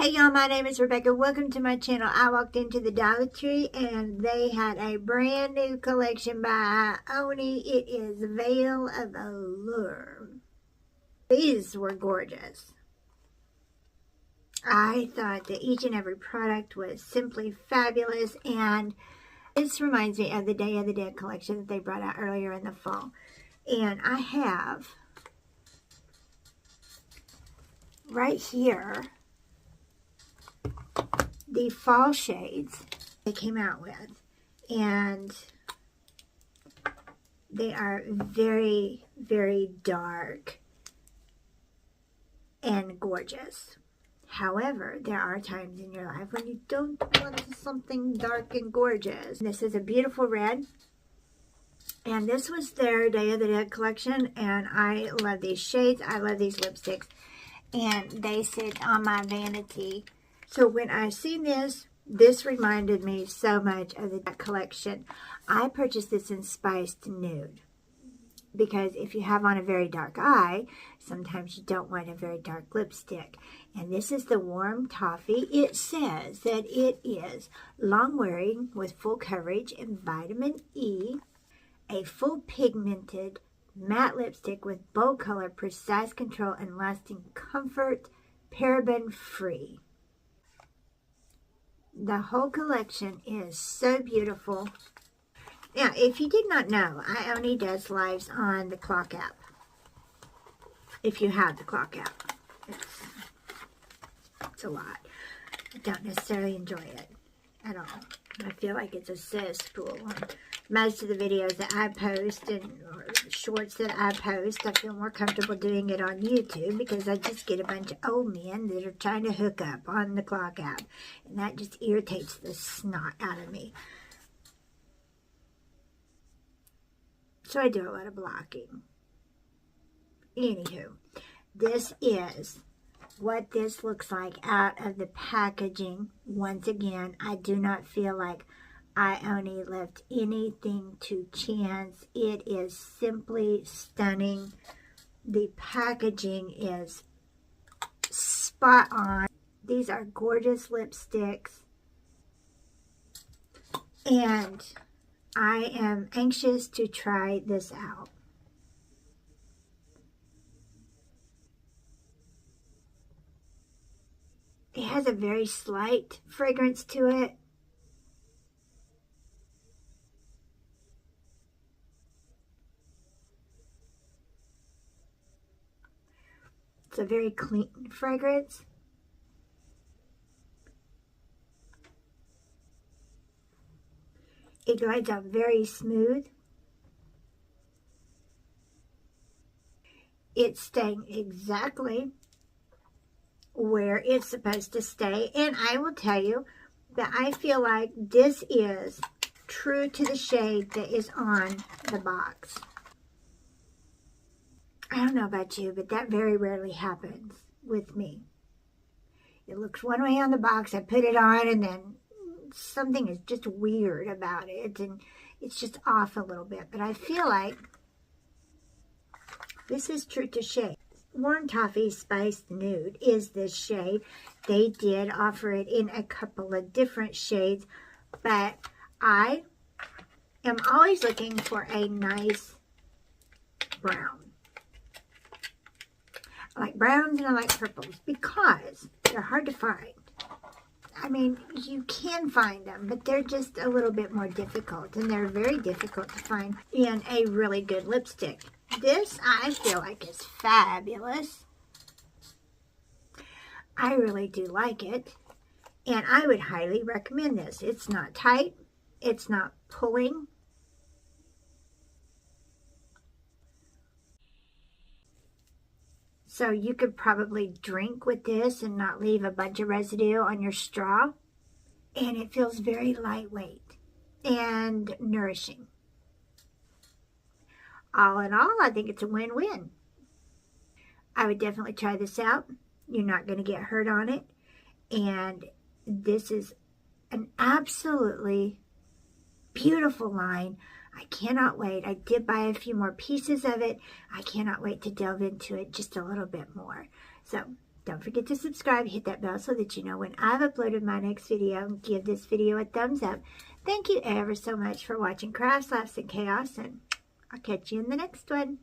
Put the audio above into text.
Hey y'all, my name is Rebecca. Welcome to my channel. I walked into the Dollar Tree and they had a brand new collection by Ioni. It is Veil of Allure. These were gorgeous. I thought that each and every product was simply fabulous, and this reminds me of the Day of the Dead collection that they brought out earlier in the fall. And I have right here the fall shades they came out with, and they are very, very dark and gorgeous. However, there are times in your life when you don't want something dark and gorgeous. This is a beautiful red, and this was their Day of the Dead collection, and I love these shades. I love these lipsticks, and they sit on my vanity. So when I seen this reminded me so much of the collection. I purchased this in Spiced Nude because if you have on a very dark eye, sometimes you don't want a very dark lipstick. And this is the Warm Toffee. It says that it is long wearing with full coverage and vitamin E, a full pigmented matte lipstick with bold color, precise control, and lasting comfort, paraben free. The whole collection is so beautiful. Now, if you did not know, Ioni does lives on the Clock app. If you have the Clock app. It's a lot. I don't necessarily enjoy it at all. I feel like it's a cesspool. Most of the videos that I post or shorts that I post, I feel more comfortable doing it on YouTube because I just get a bunch of old men that are trying to hook up on the Clock app. And that just irritates the snot out of me. So I do a lot of blocking. Anywho, this is what this looks like out of the packaging. Once again, I do not feel like Ioni left anything to chance. It is simply stunning. The packaging is spot on. These are gorgeous lipsticks, and I am anxious to try this out. It has a very slight fragrance to it. It's a very clean fragrance. It glides out very smooth. It's staying exactly where it's supposed to stay. And I will tell you that I feel like this is true to the shade that is on the box. I don't know about you, but that very rarely happens with me. It looks one way on the box, I put it on, and then something is just weird about it, and it's just off a little bit. But I feel like this is true to shade. Warm Toffee Spiced Nude is this shade. They did offer it in a couple of different shades, but I am always looking for a nice brown. I like browns and I like purples because they're hard to find. I mean, you can find them, but they're just a little bit more difficult, and they're very difficult to find in a really good lipstick. This, I feel like, is fabulous. I really do like it, and I would highly recommend this. It's not tight. It's not pulling. So you could probably drink with this and not leave a bunch of residue on your straw. And it feels very lightweight and nourishing. All in all, I think it's a win-win. I would definitely try this out. You're not going to get hurt on it. And this is an absolutely beautiful line. I cannot wait. I did buy a few more pieces of it. I cannot wait to delve into it just a little bit more. So Don't forget to subscribe, hit that bell so that you know when I've uploaded my next video. Give this video a thumbs up. Thank you ever so much for watching Crafts, Laughs, and Chaos, and I'll catch you in the next one.